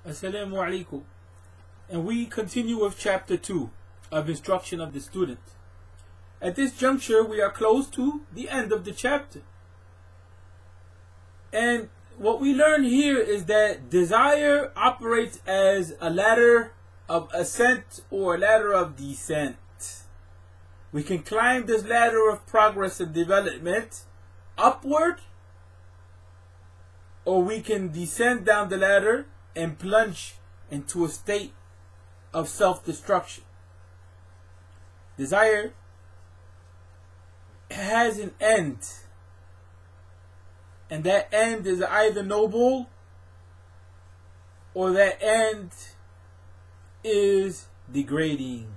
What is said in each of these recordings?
Assalamu alaikum. And we continue with chapter 2 of instruction of the student. At this juncture, we are close to the end of the chapter. And what we learn here is that desire operates as a ladder of ascent or a ladder of descent. We can climb this ladder of progress and development upward, or we can descend down the ladder and plunge into a state of self-destruction. Desire has an end, and that end is either noble or that end is degrading.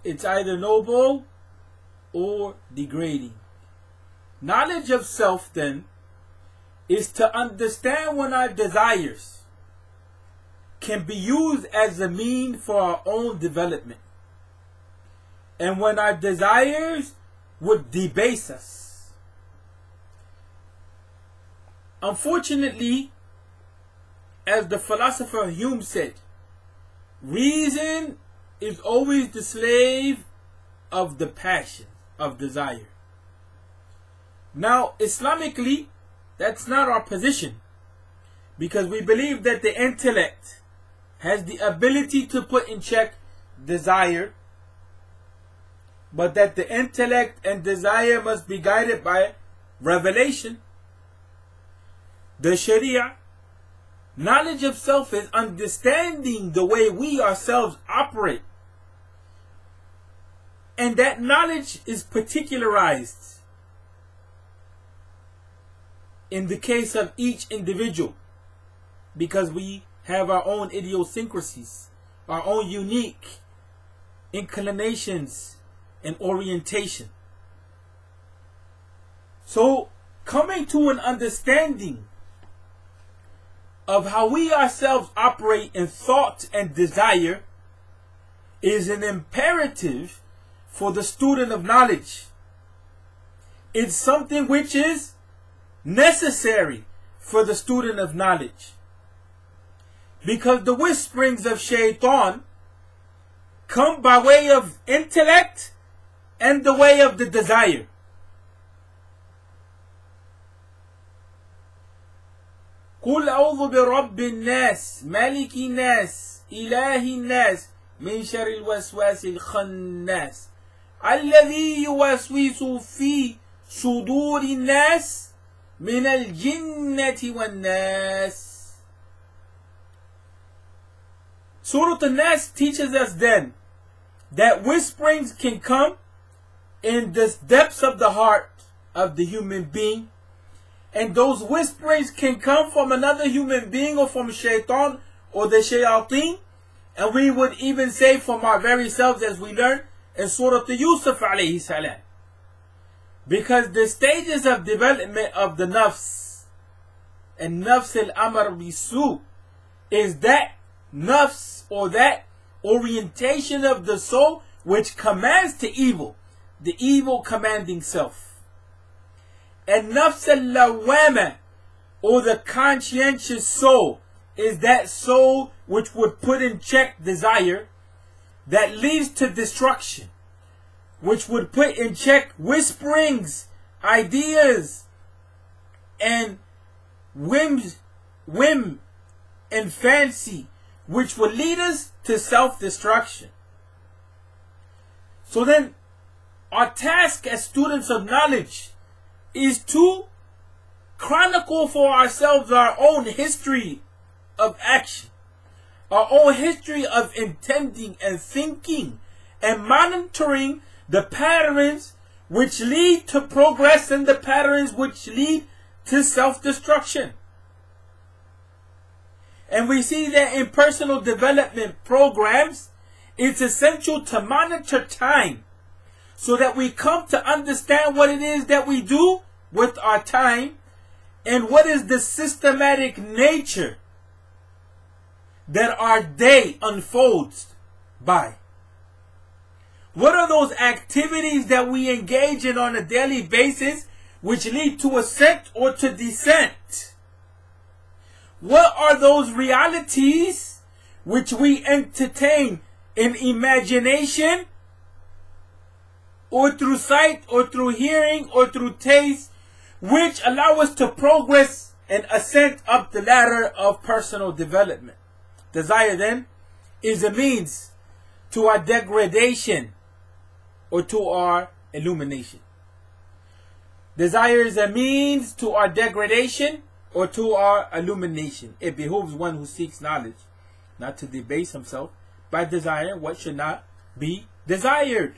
It's either noble or degrading. Knowledge of self, then, is to understand when our desires can be used as a means for our own development, and when our desires would debase us. Unfortunately, as the philosopher Hume said, reason is always the slave of the passion of desire. Now, Islamically, that's not our position, because we believe that the intellect has the ability to put in check desire, but that the intellect and desire must be guided by revelation. The Sharia, knowledge of self, is understanding the way we ourselves operate. And that knowledge is particularized in the case of each individual, because we have our own idiosyncrasies, our own unique inclinations and orientation. So, coming to an understanding of how we ourselves operate in thought and desire is an imperative for the student of knowledge. It's something which is necessary for the student of knowledge, because the whisperings of shaitan come by way of intellect and the way of the desire. قل أعوذ برب الناس ملك الناس إله الناس من شر الوسواس الخناس الذي يوسوس في صدور الناس من الجنة والناس. Surah An-Nas teaches us then that whisperings can come in the depths of the heart of the human being, and those whisperings can come from another human being or from shaitan or the shayateen, and we would even say from our very selves, as we learn in Surah Yusuf alayhi salam. Because the stages of development of the nafs and nafs al-amar bisu is that nafs, or that orientation of the soul which commands to evil, the evil commanding self. And nafs al-lawama, or the conscientious soul, is that soul which would put in check desire that leads to destruction, which would put in check whisperings, ideas, and whim and fancy, which will lead us to self-destruction. So then, our task as students of knowledge is to chronicle for ourselves our own history of action, our own history of intending and thinking, and monitoring the patterns which lead to progress and the patterns which lead to self-destruction. And we see that in personal development programs, it's essential to monitor time so that we come to understand what it is that we do with our time and what is the systematic nature that our day unfolds by. What are those activities that we engage in on a daily basis which lead to ascent or to descent? What are those realities which we entertain in imagination, or through sight, or through hearing, or through taste, which allow us to progress and ascend up the ladder of personal development? Desire, then, is a means to our degradation or to our illumination. Desire is a means to our degradation or to our illumination. It behooves one who seeks knowledge not to debase himself by desiring what should not be desired.